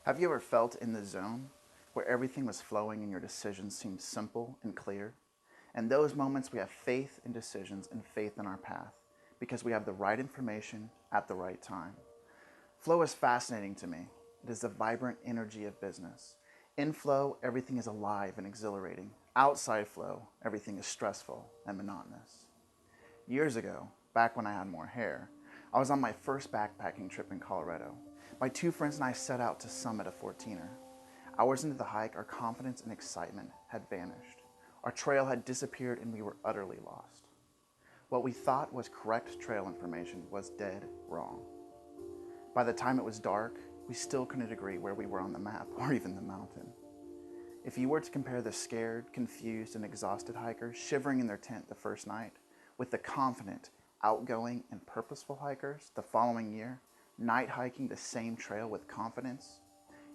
Have you ever felt in the zone where everything was flowing and your decisions seemed simple and clear? In those moments, we have faith in decisions and faith in our path because we have the right information at the right time. Flow is fascinating to me. It is the vibrant energy of business. In flow, everything is alive and exhilarating. Outside flow, everything is stressful and monotonous. Years ago, back when I had more hair, I was on my first backpacking trip in Colorado. My two friends and I set out to summit a 14er. Hours into the hike, our confidence and excitement had vanished. Our trail had disappeared and we were utterly lost. What we thought was correct trail information was dead wrong. By the time it was dark, we still couldn't agree where we were on the map or even the mountain. If you were to compare the scared, confused, and exhausted hikers shivering in their tent the first night with the confident, outgoing, and purposeful hikers the following year, night hiking the same trail with confidence,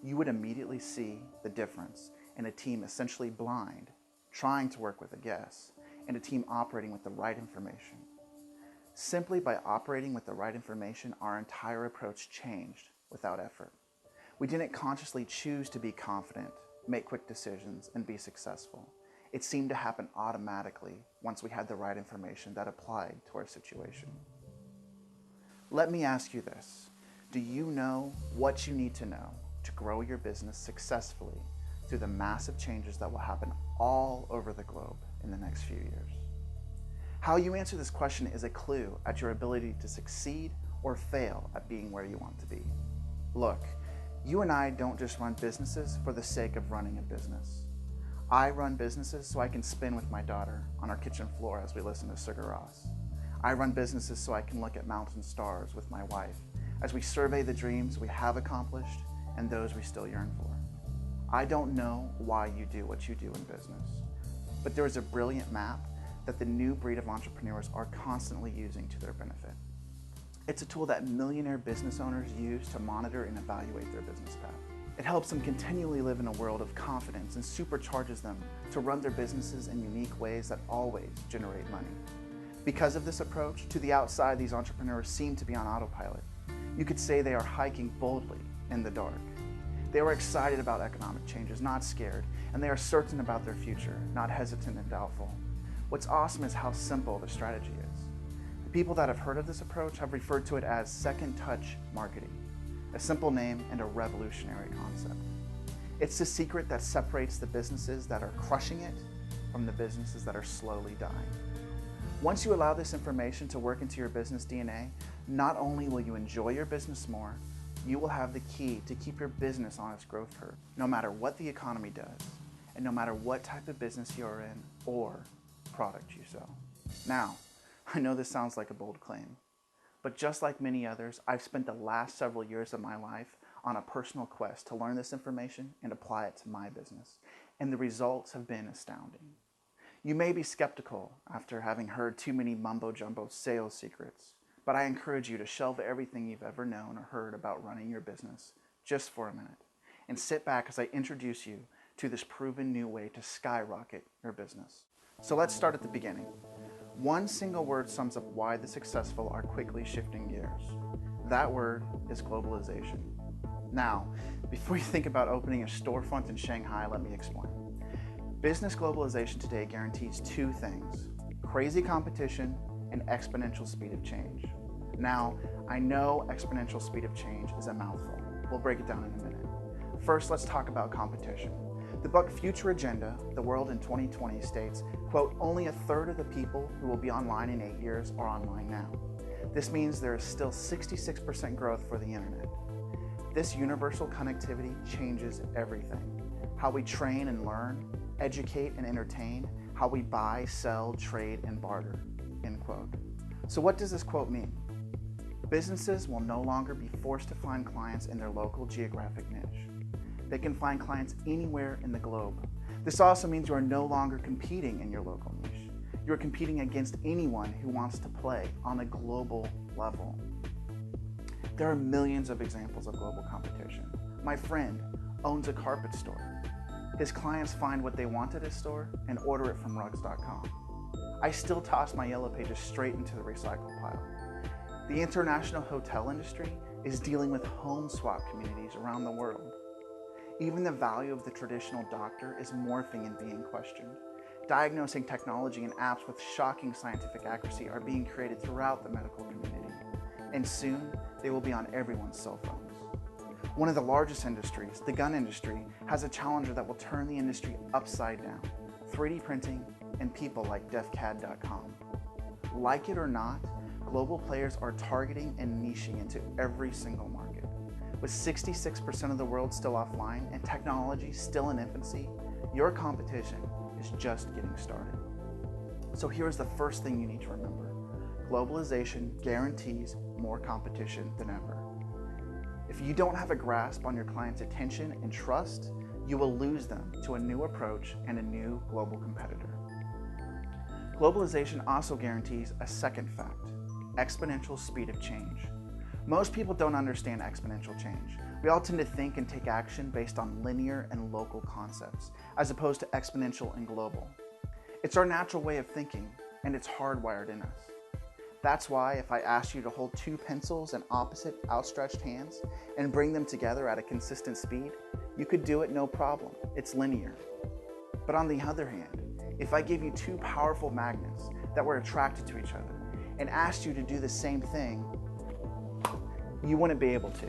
you would immediately see the difference in a team essentially blind, trying to work with a guess, and a team operating with the right information. Simply by operating with the right information, our entire approach changed without effort. We didn't consciously choose to be confident, make quick decisions, and be successful. It seemed to happen automatically once we had the right information that applied to our situation. Let me ask you this. Do you know what you need to know to grow your business successfully through the massive changes that will happen all over the globe in the next few years? How you answer this question is a clue at your ability to succeed or fail at being where you want to be. Look, you and I don't just run businesses for the sake of running a business. I run businesses so I can spin with my daughter on our kitchen floor as we listen to Sigur Rós. I run businesses so I can look at mountain stars with my wife as we survey the dreams we have accomplished and those we still yearn for. I don't know why you do what you do in business, but there is a brilliant map that the new breed of entrepreneurs are constantly using to their benefit. It's a tool that millionaire business owners use to monitor and evaluate their business path. It helps them continually live in a world of confidence and supercharges them to run their businesses in unique ways that always generate money. Because of this approach, to the outside, these entrepreneurs seem to be on autopilot. You could say they are hiking boldly in the dark. They are excited about economic changes, not scared, and they are certain about their future, not hesitant and doubtful. What's awesome is how simple the strategy is. The people that have heard of this approach have referred to it as second touch marketing, a simple name and a revolutionary concept. It's the secret that separates the businesses that are crushing it from the businesses that are slowly dying. Once you allow this information to work into your business DNA, not only will you enjoy your business more, you will have the key to keep your business on its growth curve, no matter what the economy does, and no matter what type of business you're in or product you sell. Now, I know this sounds like a bold claim, but just like many others, I've spent the last several years of my life on a personal quest to learn this information and apply it to my business, and the results have been astounding. You may be skeptical after having heard too many mumbo-jumbo sales secrets, but I encourage you to shelve everything you've ever known or heard about running your business just for a minute and sit back as I introduce you to this proven new way to skyrocket your business. So let's start at the beginning. One single word sums up why the successful are quickly shifting gears. That word is globalization. Now, before you think about opening a storefront in Shanghai, let me explain. Business globalization today guarantees two things: crazy competition and exponential speed of change. Now, I know exponential speed of change is a mouthful. We'll break it down in a minute. First, let's talk about competition. The book Future Agenda, The World in 2020 states, quote, only a third of the people who will be online in 8 years are online now. This means there is still 66% growth for the internet. This universal connectivity changes everything. How we train and learn, educate and entertain, how we buy, sell, trade, and barter, end quote. So what does this quote mean? Businesses will no longer be forced to find clients in their local geographic niche. They can find clients anywhere in the globe. This also means you are no longer competing in your local niche. You are competing against anyone who wants to play on a global level. There are millions of examples of global competition. My friend owns a carpet store. His clients find what they want at his store and order it from rugs.com. I still toss my yellow pages straight into the recycle pile. The international hotel industry is dealing with home swap communities around the world. Even the value of the traditional doctor is morphing and being questioned. Diagnosing technology and apps with shocking scientific accuracy are being created throughout the medical community, and soon they will be on everyone's cell phones. One of the largest industries, the gun industry, has a challenger that will turn the industry upside down: 3D printing and people like defcad.com. Like it or not, global players are targeting and niching into every single market. With 66% of the world still offline and technology still in infancy, your competition is just getting started. So here's the first thing you need to remember. Globalization guarantees more competition than ever. If you don't have a grasp on your client's attention and trust, you will lose them to a new approach and a new global competitor. Globalization also guarantees a second fact: exponential speed of change. Most people don't understand exponential change. We all tend to think and take action based on linear and local concepts, as opposed to exponential and global. It's our natural way of thinking, and it's hardwired in us. That's why if I asked you to hold two pencils in opposite outstretched hands and bring them together at a consistent speed, you could do it no problem. It's linear. But on the other hand, if I gave you two powerful magnets that were attracted to each other and asked you to do the same thing, you wouldn't be able to.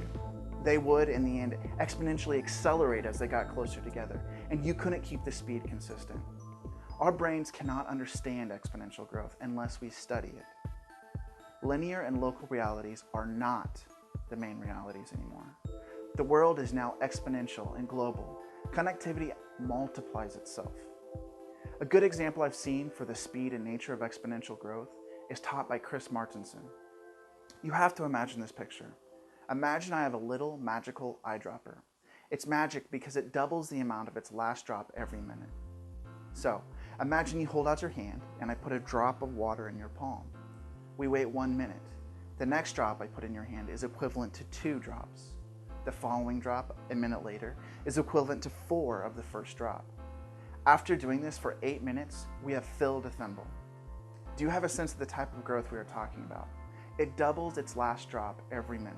They would, in the end, exponentially accelerate as they got closer together, and you couldn't keep the speed consistent. Our brains cannot understand exponential growth unless we study it. Linear and local realities are not the main realities anymore. The world is now exponential and global. Connectivity multiplies itself. A good example I've seen for the speed and nature of exponential growth is taught by Chris Martenson. You have to imagine this picture. Imagine I have a little magical eyedropper. It's magic because it doubles the amount of its last drop every minute. So, imagine you hold out your hand and I put a drop of water in your palm. We wait 1 minute. The next drop I put in your hand is equivalent to 2 drops. The following drop, a minute later, is equivalent to 4 of the first drop. After doing this for 8 minutes, we have filled a thimble. Do you have a sense of the type of growth we are talking about? It doubles its last drop every minute.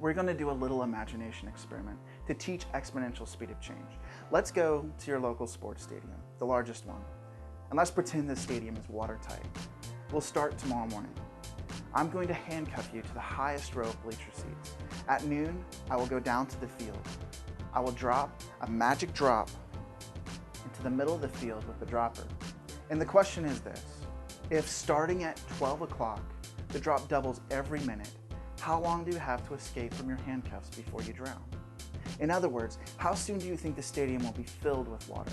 We're going to do a little imagination experiment to teach exponential speed of change. Let's go to your local sports stadium, the largest one, and let's pretend this stadium is watertight. We'll start tomorrow morning. I'm going to handcuff you to the highest row of bleacher seats. At noon, I will go down to the field. I will drop a magic drop into the middle of the field with the dropper. And the question is this: if starting at 12 o'clock, the drop doubles every minute, how long do you have to escape from your handcuffs before you drown? In other words, how soon do you think the stadium will be filled with water?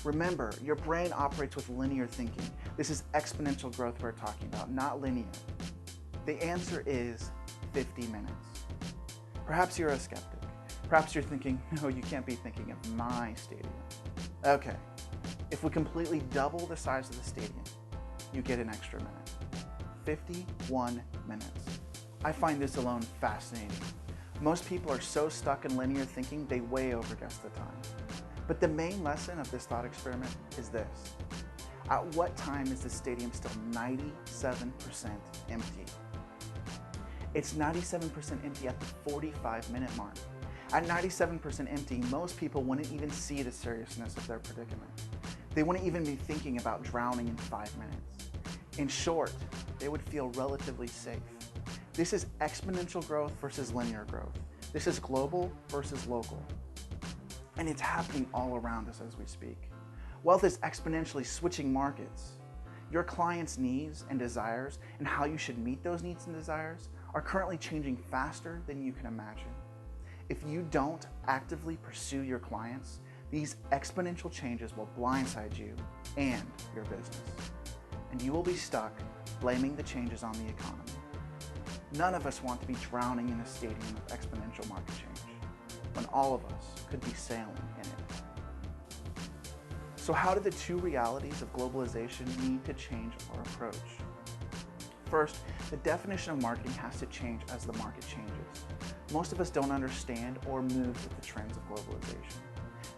Remember, your brain operates with linear thinking. This is exponential growth we're talking about, not linear. The answer is 50 minutes. Perhaps you're a skeptic. Perhaps you're thinking, no, you can't be thinking of my stadium. Okay, if we completely double the size of the stadium, you get an extra minute. 51 minutes. I find this alone fascinating. Most people are so stuck in linear thinking, they way overguess the time. But the main lesson of this thought experiment is this: at what time is the stadium still 97% empty? It's 97% empty at the 45-minute mark. At 97% empty, most people wouldn't even see the seriousness of their predicament. They wouldn't even be thinking about drowning in 5 minutes. In short, they would feel relatively safe. This is exponential growth versus linear growth. This is global versus local. And it's happening all around us as we speak. Wealth is exponentially switching markets. Your clients' needs and desires and how you should meet those needs and desires are currently changing faster than you can imagine. If you don't actively pursue your clients, these exponential changes will blindside you and your business. And you will be stuck blaming the changes on the economy. None of us want to be drowning in a stadium of exponential market change, when all of us could be sailing in it. So how do the two realities of globalization need to change our approach? First, the definition of marketing has to change as the market changes. Most of us don't understand or move with the trends of globalization.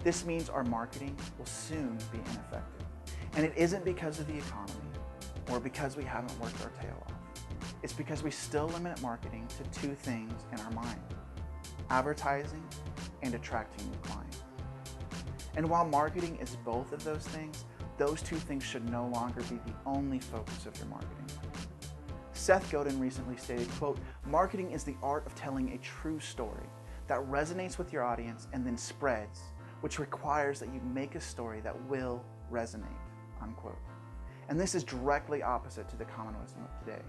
This means our marketing will soon be ineffective. And it isn't because of the economy or because we haven't worked our tail off. It's because we still limit marketing to two things in our mind: advertising and attracting new clients. And while marketing is both of those things, those two things should no longer be the only focus of your marketing. Seth Godin recently stated, quote, "Marketing is the art of telling a true story that resonates with your audience and then spreads, which requires that you make a story that will resonate," unquote. And this is directly opposite to the common wisdom of today.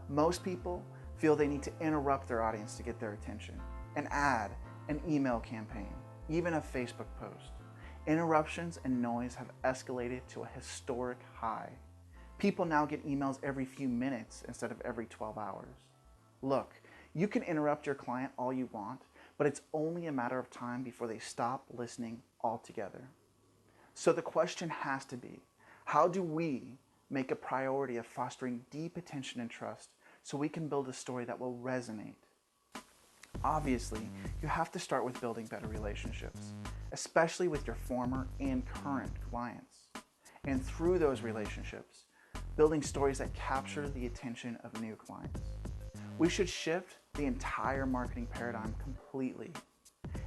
Most people feel they need to interrupt their audience to get their attention. An ad, an email campaign, even a Facebook post. Interruptions and noise have escalated to a historic high. People now get emails every few minutes instead of every 12 hours. Look, you can interrupt your client all you want, but it's only a matter of time before they stop listening altogether. So the question has to be, how do we make a priority of fostering deep attention and trust so we can build a story that will resonate? Obviously, you have to start with building better relationships, especially with your former and current clients. And through those relationships, building stories that capture the attention of new clients. We should shift the entire marketing paradigm completely.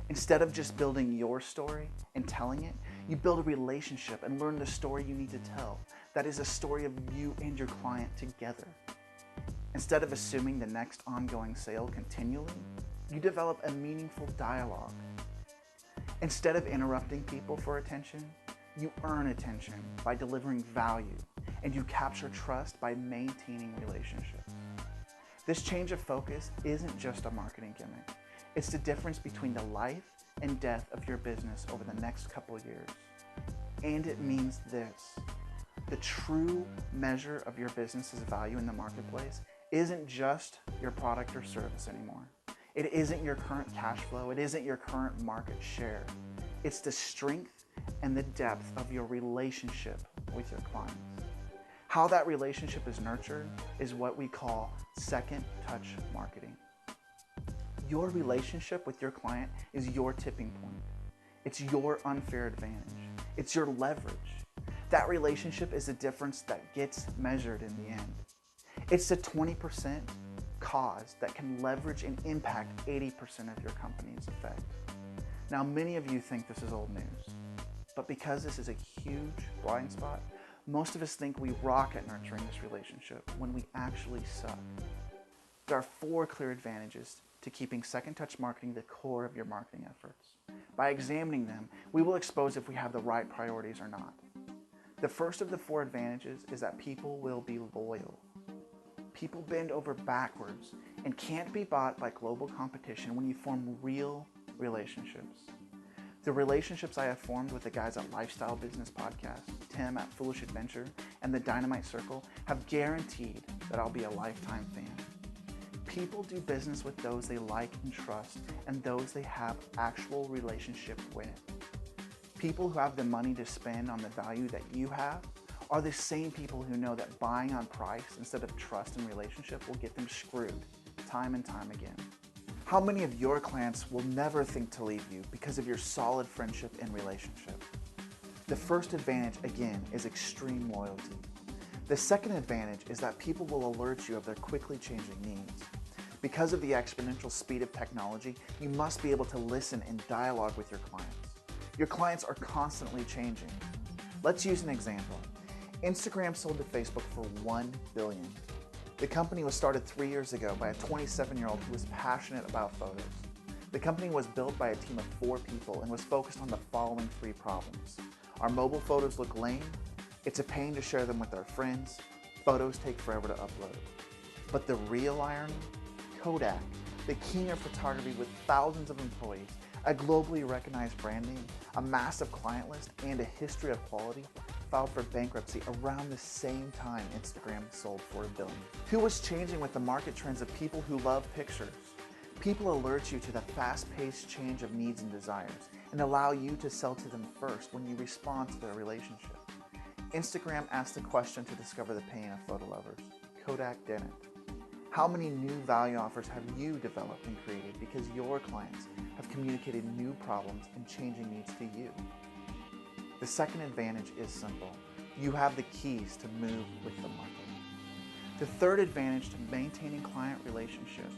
Instead of just building your story and telling it, you build a relationship and learn the story you need to tell. That is a story of you and your client together. Instead of assuming the next ongoing sale continually, you develop a meaningful dialogue. Instead of interrupting people for attention, you earn attention by delivering value, and you capture trust by maintaining relationships. This change of focus isn't just a marketing gimmick. It's the difference between the life and death of your business over the next couple of years. And it means this: the true measure of your business's value in the marketplace isn't just your product or service anymore. It isn't your current cash flow. It isn't your current market share. It's the strength and the depth of your relationship with your clients. How that relationship is nurtured is what we call second touch marketing. Your relationship with your client is your tipping point. It's your unfair advantage. It's your leverage. That relationship is the difference that gets measured in the end. It's the 20% cause that can leverage and impact 80% of your company's effect. Now, many of you think this is old news, but because this is a huge blind spot, most of us think we rock at nurturing this relationship when we actually suck. There are 4 clear advantages to keeping second touch marketing the core of your marketing efforts. By examining them, we will expose if we have the right priorities or not. The first of the 4 advantages is that people will be loyal. People bend over backwards and can't be bought by global competition when you form real relationships. The relationships I have formed with the guys at Lifestyle Business Podcast, Tim at Foolish Adventure, and the Dynamite Circle have guaranteed that I'll be a lifetime fan. People do business with those they like and trust and those they have actual relationship with. People who have the money to spend on the value that you have are the same people who know that buying on price instead of trust and relationship will get them screwed time and time again. How many of your clients will never think to leave you because of your solid friendship and relationship? The first advantage, again, is extreme loyalty. The second advantage is that people will alert you of their quickly changing needs. Because of the exponential speed of technology, you must be able to listen and dialogue with your clients. Your clients are constantly changing. Let's use an example. Instagram sold to Facebook for $1 billion. The company was started 3 years ago by a 27-year-old who was passionate about photos. The company was built by a team of 4 people and was focused on the following 3 problems. Our mobile photos look lame. It's a pain to share them with our friends. Photos take forever to upload. But the real irony? Kodak, the king of photography with thousands of employees, a globally recognized brand name, a massive client list, and a history of quality, filed for bankruptcy around the same time Instagram sold for $1 billion. Who was changing with the market trends of people who love pictures? People alert you to the fast-paced change of needs and desires and allow you to sell to them first when you respond to their relationship. Instagram asked the question to discover the pain of photo lovers. Kodak didn't. How many new value offers have you developed and created because your clients have communicated new problems and changing needs to you? The second advantage is simple. You have the keys to move with the market. The third advantage to maintaining client relationship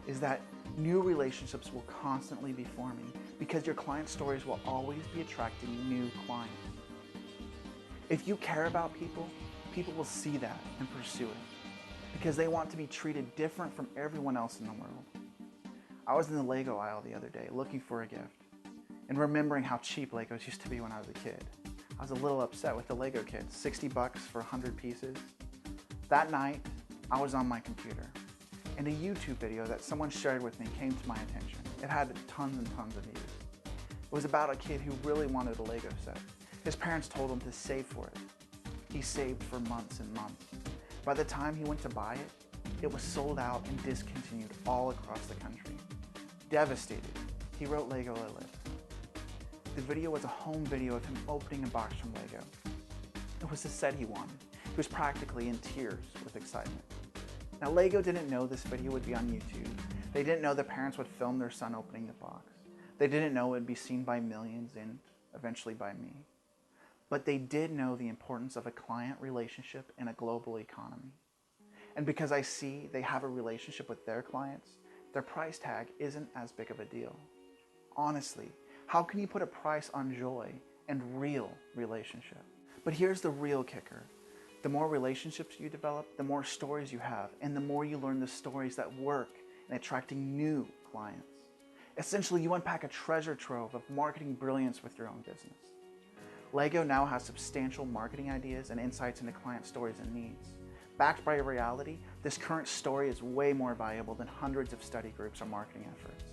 is that New relationships will constantly be forming because your client stories will always be attracting new clients. If you care about people, people will see that and pursue it because they want to be treated different from everyone else in the world. I was in the Lego aisle the other day looking for a gift and remembering how cheap Legos used to be when I was a kid. I was a little upset with the Lego kits, 60 bucks for 100 pieces. That night, I was on my computer and a YouTube video that someone shared with me came to my attention. It had tons and tons of views. It was about a kid who really wanted a Lego set. His parents told him to save for it. He saved for months and months. By the time he went to buy it, it was sold out and discontinued all across the country. Devastated, he wrote Lego a letter. The video was a home video of him opening a box from Lego. It was the set he wanted. He was practically in tears with excitement. Now, Lego didn't know this video would be on YouTube. They didn't know the parents would film their son opening the box. They didn't know it would be seen by millions and eventually by me. But they did know the importance of a client relationship in a global economy. And because I see they have a relationship with their clients, their price tag isn't as big of a deal. Honestly, how can you put a price on joy and real relationship? But here's the real kicker. The more relationships you develop, the more stories you have, and the more you learn the stories that work in attracting new clients. Essentially, you unpack a treasure trove of marketing brilliance with your own business. Lego now has substantial marketing ideas and insights into client stories and needs. Backed by reality, this current story is way more valuable than hundreds of study groups or marketing efforts.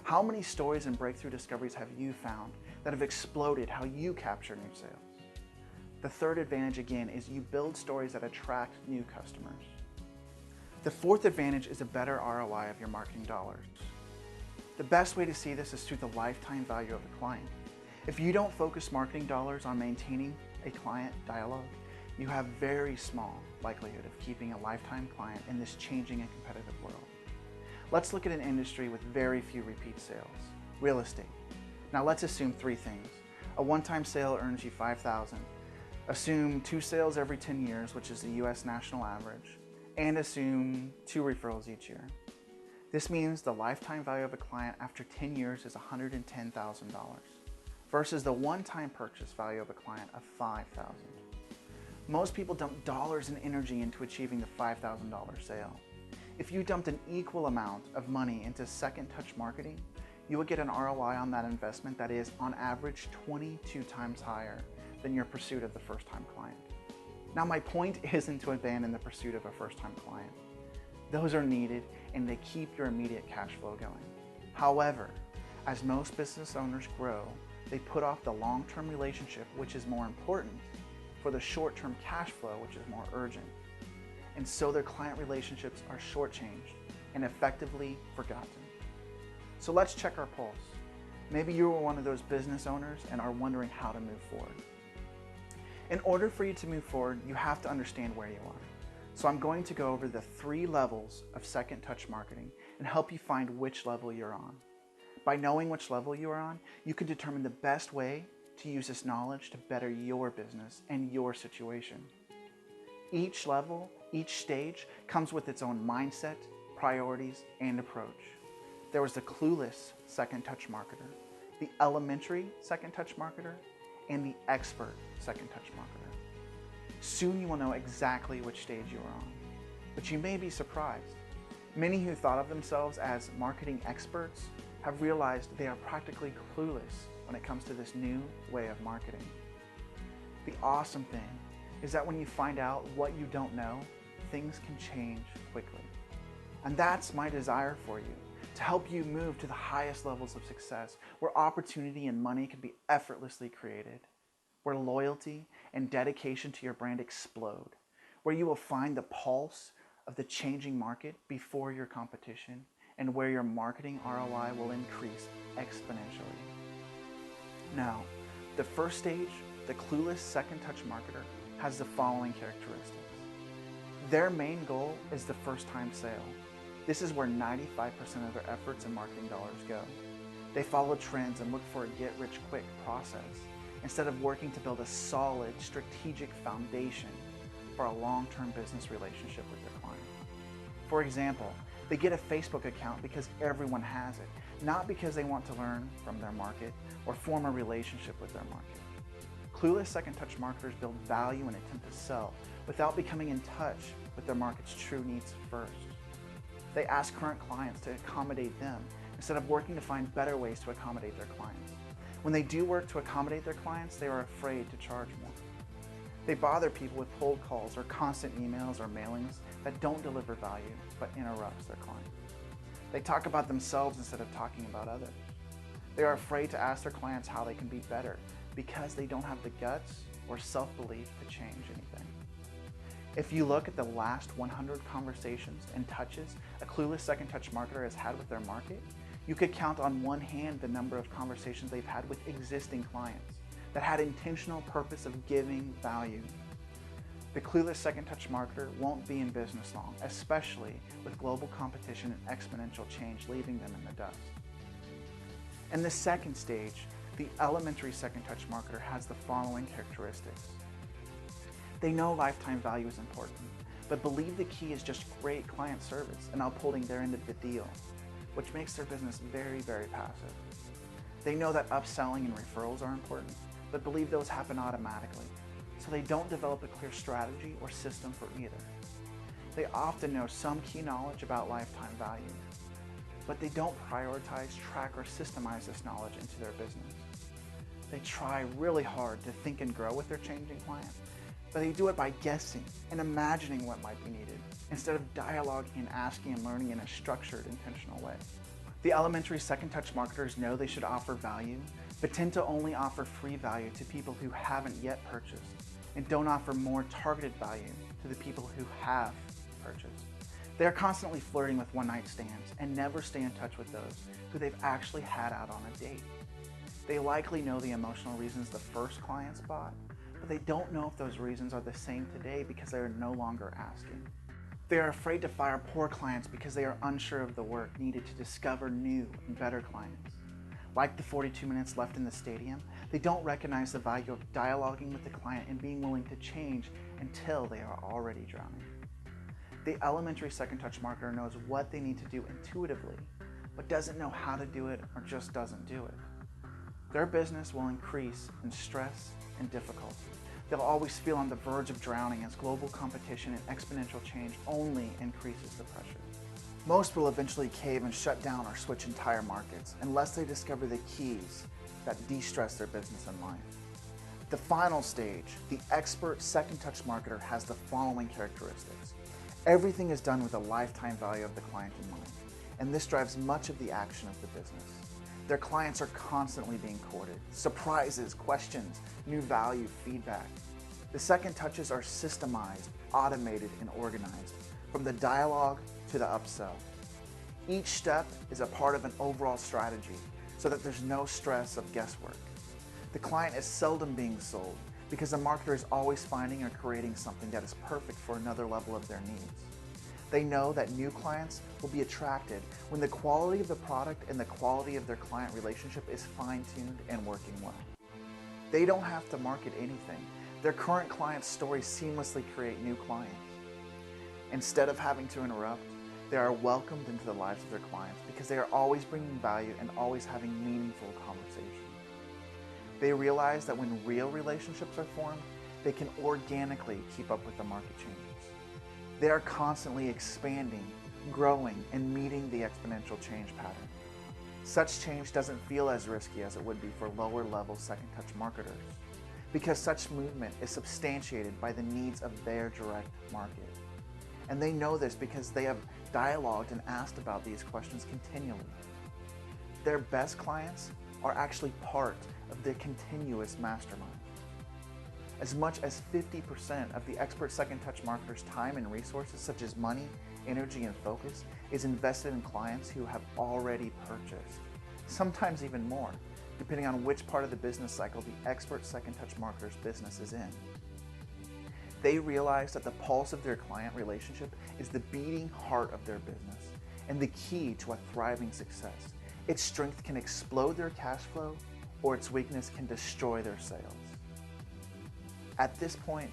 How many stories and breakthrough discoveries have you found that have exploded how you capture new sales? The third advantage, again, is you build stories that attract new customers. The fourth advantage is a better ROI of your marketing dollars. The best way to see this is through the lifetime value of a client. If you don't focus marketing dollars on maintaining a client dialogue, you have very small likelihood of keeping a lifetime client in this changing and competitive world. Let's look at an industry with very few repeat sales, real estate. Now let's assume three things. A one-time sale earns you $5,000. Assume 2 sales every 10 years, which is the US national average, and assume 2 referrals each year. This means the lifetime value of a client after 10 years is $110,000 versus the one-time purchase value of a client of $5,000. Most people dump dollars and energy into achieving the $5,000 sale. If you dumped an equal amount of money into second touch marketing, you would get an ROI on that investment that is, on average, 22 times higher than your pursuit of the first-time client. Now, my point isn't to abandon the pursuit of a first-time client. Those are needed and they keep your immediate cash flow going. However, as most business owners grow, they put off the long-term relationship, which is more important, for the short-term cash flow, which is more urgent. And so their client relationships are shortchanged and effectively forgotten. So let's check our pulse. Maybe you are one of those business owners and are wondering how to move forward. In order for you to move forward, you have to understand where you are. So I'm going to go over the 3 levels of second touch marketing and help you find which level you're on. By knowing which level you are on, you can determine the best way to use this knowledge to better your business and your situation. Each level, each stage comes with its own mindset, priorities, and approach. There was the clueless second touch marketer, the elementary second touch marketer, and the expert second touch marketer. Soon you will know exactly which stage you are on, but you may be surprised. Many who thought of themselves as marketing experts have realized they are practically clueless when it comes to this new way of marketing. The awesome thing is that when you find out what you don't know, things can change quickly. And that's my desire for you, to help you move to the highest levels of success, where opportunity and money can be effortlessly created, where loyalty and dedication to your brand explode, where you will find the pulse of the changing market before your competition, and where your marketing ROI will increase exponentially. Now, the first stage, the clueless second touch marketer, has the following characteristics. Their main goal is the first time sale. This is where 95% of their efforts and marketing dollars go. They follow trends and look for a get-rich-quick process instead of working to build a solid, strategic foundation for a long-term business relationship with their client. For example, They get a Facebook account because everyone has it, not because they want to learn from their market or form a relationship with their market. Clueless second touch marketers build value and attempt to sell without becoming in touch with their market's true needs first. They ask current clients to accommodate them instead of working to find better ways to accommodate their clients. When they do work to accommodate their clients, they are afraid to charge more. They bother people with cold calls or constant emails or mailings that don't deliver value but interrupts their client. They talk about themselves instead of talking about others. They are afraid to ask their clients how they can be better because they don't have the guts or self-belief to change anything. If you look at the last 100 conversations and touches a clueless second touch marketer has had with their market, you could count on one hand the number of conversations they've had with existing clients that had intentional purpose of giving value. The clueless second touch marketer won't be in business long, especially with global competition and exponential change leaving them in the dust. In the second stage, the elementary second touch marketer has the following characteristics. They know lifetime value is important, but believe the key is just great client service and upholding their end of the deal, which makes their business very, very passive. They know that upselling and referrals are important, but believe those happen automatically, so they don't develop a clear strategy or system for either. They often know some key knowledge about lifetime value, but they don't prioritize, track, or systemize this knowledge into their business. They try really hard to think and grow with their changing client, but they do it by guessing and imagining what might be needed, instead of dialoguing and asking and learning in a structured, intentional way. The elementary second touch marketers know they should offer value, but tend to only offer free value to people who haven't yet purchased, and don't offer more targeted value to the people who have purchased. They are constantly flirting with one-night stands and never stay in touch with those who they've actually had out on a date. They likely know the emotional reasons the first clients bought, but they don't know if those reasons are the same today because they are no longer asking. They are afraid to fire poor clients because they are unsure of the work needed to discover new and better clients. Like the 42 minutes left in the stadium, they don't recognize the value of dialoguing with the client and being willing to change until they are already drowning. The elementary second touch marketer knows what they need to do intuitively, but doesn't know how to do it or just doesn't do it. Their business will increase in stress and difficulty. They'll always feel on the verge of drowning as global competition and exponential change only increases the pressure. Most will eventually cave and shut down or switch entire markets unless they discover the keys that de-stress their business and life. The final stage, the expert second touch marketer, has the following characteristics. Everything is done with a lifetime value of the client in mind, and this drives much of the action of the business. Their clients are constantly being courted. Surprises, questions, new value, feedback. The second touches are systemized, automated, and organized, from the dialogue to the upsell. Each step is a part of an overall strategy so that there's no stress of guesswork. The client is seldom being sold because the marketer is always finding or creating something that is perfect for another level of their needs. They know that new clients will be attracted when the quality of the product and the quality of their client relationship is fine-tuned and working well. They don't have to market anything. Their current clients' stories seamlessly create new clients. Instead of having to interrupt, they are welcomed into the lives of their clients because they are always bringing value and always having meaningful conversations. They realize that when real relationships are formed, they can organically keep up with the market changes. They are constantly expanding, growing, and meeting the exponential change pattern. Such change doesn't feel as risky as it would be for lower-level second-touch marketers, because such movement is substantiated by the needs of their direct market. And they know this because they have dialogued and asked about these questions continually. Their best clients are actually part of the continuous mastermind. As much as 50% of the expert second-touch marketer's time and resources, such as money, energy, and focus, is invested in clients who have already purchased. Sometimes even more, depending on which part of the business cycle the expert second-touch marketer's business is in. They realize that the pulse of their client relationship is the beating heart of their business and the key to a thriving success. Its strength can explode their cash flow, or its weakness can destroy their sales. At this point,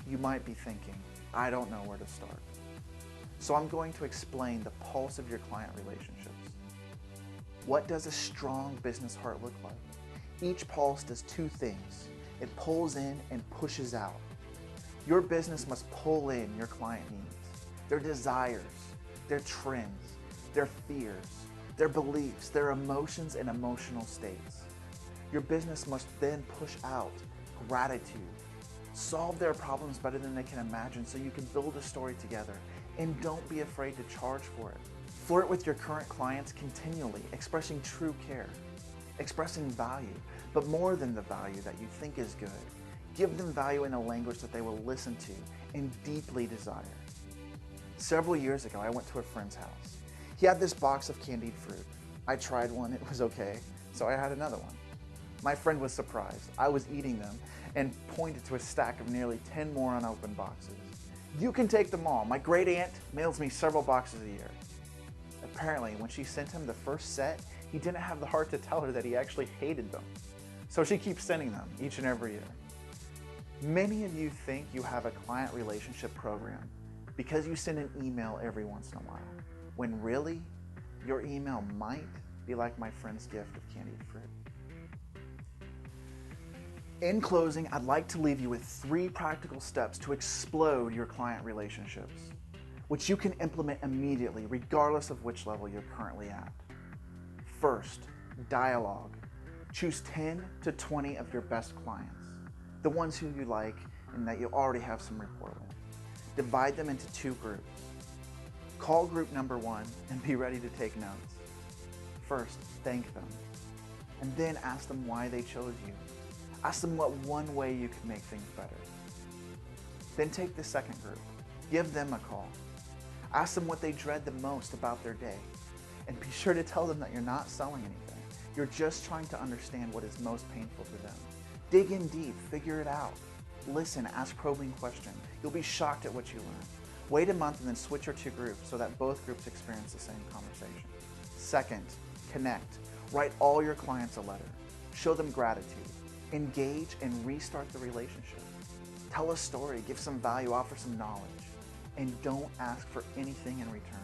you might be thinking, I don't know where to start. So I'm going to explain the pulse of your client relationships. What does a strong business heart look like? Each pulse does two things. It pulls in and pushes out. Your business must pull in your client needs, their desires, their trends, their fears, their beliefs, their emotions and emotional states. Your business must then push out gratitude, solve their problems better than they can imagine so you can build a story together, and don't be afraid to charge for it. Flirt with your current clients continually, expressing true care, expressing value, but more than the value that you think is good. Give them value in a language that they will listen to and deeply desire. Several years ago, I went to a friend's house. He had this box of candied fruit. I tried one, it was okay, so I had another one. My friend was surprised. I was eating them and pointed to a stack of nearly 10 more unopened boxes. You can take them all. My great aunt mails me several boxes a year. Apparently, when she sent him the first set, he didn't have the heart to tell her that he actually hated them. So she keeps sending them each and every year. Many of you think you have a client relationship program because you send an email every once in a while, when really, your email might be like my friend's gift of candied fruit. In closing, I'd like to leave you with 3 practical steps to explode your client relationships, which you can implement immediately regardless of which level you're currently at. First, dialogue. Choose 10 to 20 of your best clients, the ones who you like and that you already have some rapport with. Divide them into 2 groups. Call group number 1 and be ready to take notes. First, thank them, and then ask them why they chose you. Ask them what one way you could make things better. Then take the second group. Give them a call. Ask them what they dread the most about their day. And be sure to tell them that you're not selling anything. You're just trying to understand what is most painful to them. Dig in deep, figure it out. Listen, ask probing questions. You'll be shocked at what you learn. Wait a month and then switch your 2 groups so that both groups experience the same conversation. Second, connect. Write all your clients a letter. Show them gratitude. Engage and restart the relationship. Tell a story, give some value, offer some knowledge, and don't ask for anything in return.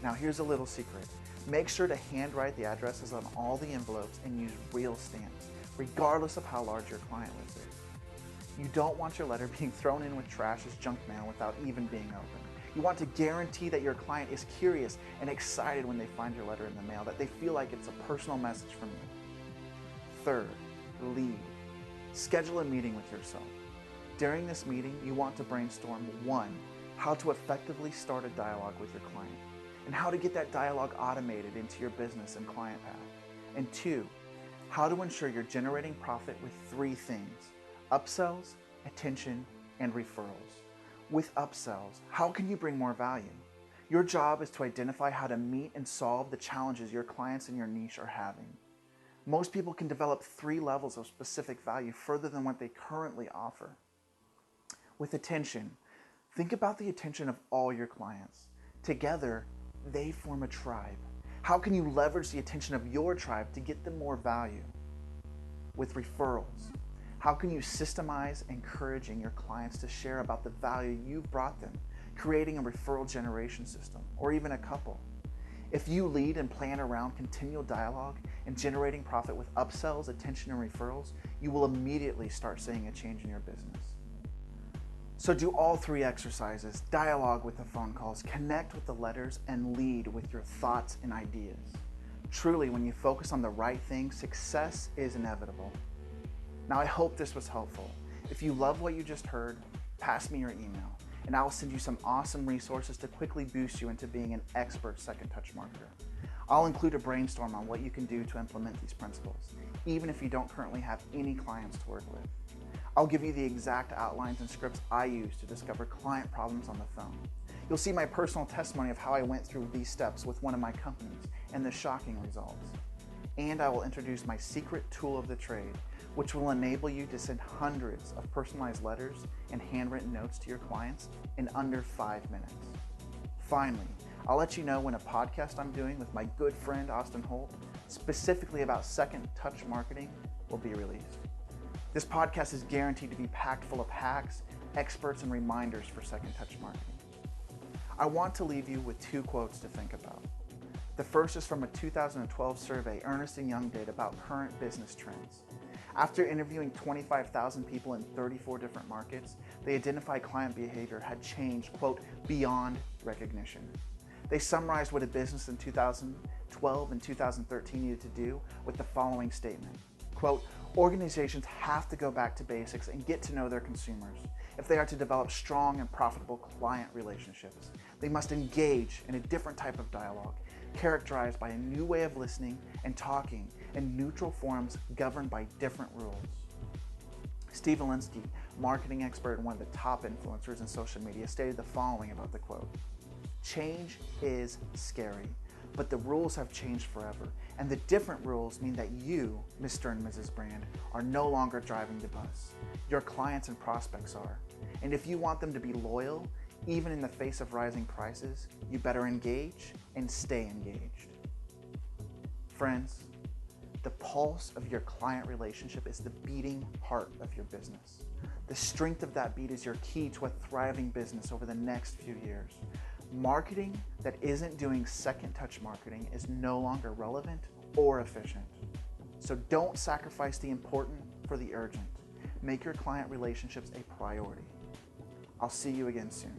Now here's a little secret. Make sure to handwrite the addresses on all the envelopes and use real stamps, regardless of how large your client list is. You don't want your letter being thrown in with trash as junk mail without even being opened. You want to guarantee that your client is curious and excited when they find your letter in the mail, that they feel like it's a personal message from you. Third, lead. Schedule a meeting with yourself. During this meeting, you want to brainstorm 1, how to effectively start a dialogue with your client, and how to get that dialogue automated into your business and client path. And 2, how to ensure you're generating profit with 3 things: upsells, attention, and referrals. With upsells, how can you bring more value? Your job is to identify how to meet and solve the challenges your clients in your niche are having. Most people can develop 3 levels of specific value further than what they currently offer. With attention, think about the attention of all your clients. Together, they form a tribe. How can you leverage the attention of your tribe to get them more value? With referrals, how can you systemize encouraging your clients to share about the value you've brought them, creating a referral generation system, or even a couple? If you lead and plan around continual dialogue and generating profit with upsells, attention, and referrals, you will immediately start seeing a change in your business. So do all 3 exercises: dialogue with the phone calls, connect with the letters, and lead with your thoughts and ideas. Truly, when you focus on the right things, success is inevitable. Now, I hope this was helpful. If you love what you just heard, pass me your email, and I will send you some awesome resources to quickly boost you into being an expert second touch marketer. I'll include a brainstorm on what you can do to implement these principles, even if you don't currently have any clients to work with. I'll give you the exact outlines and scripts I use to discover client problems on the phone. You'll see my personal testimony of how I went through these steps with one of my companies and the shocking results. And I will introduce my secret tool of the trade, which will enable you to send hundreds of personalized letters and handwritten notes to your clients in under 5 minutes. Finally, I'll let you know when a podcast I'm doing with my good friend Austin Holt, specifically about second touch marketing, will be released. This podcast is guaranteed to be packed full of hacks, experts, and reminders for second touch marketing. I want to leave you with 2 quotes to think about. The first is from a 2012 survey Ernst & Young did about current business trends. After interviewing 25,000 people in 34 different markets, they identified client behavior had changed, quote, beyond recognition. They summarized what a business in 2012 and 2013 needed to do with the following statement, quote, organizations have to go back to basics and get to know their consumers. If they are to develop strong and profitable client relationships, they must engage in a different type of dialogue, characterized by a new way of listening and talking in neutral forums governed by different rules. Steve Alinsky, marketing expert and one of the top influencers in social media, stated the following about the quote, change is scary, but the rules have changed forever, and the different rules mean that you, Mr. and Mrs. Brand, are no longer driving the bus. Your clients and prospects are. And if you want them to be loyal, even in the face of rising prices, you better engage and stay engaged. Friends, the pulse of your client relationship is the beating heart of your business. The strength of that beat is your key to a thriving business over the next few years. Marketing that isn't doing second touch marketing is no longer relevant or efficient. So don't sacrifice the important for the urgent. Make your client relationships a priority. I'll see you again soon.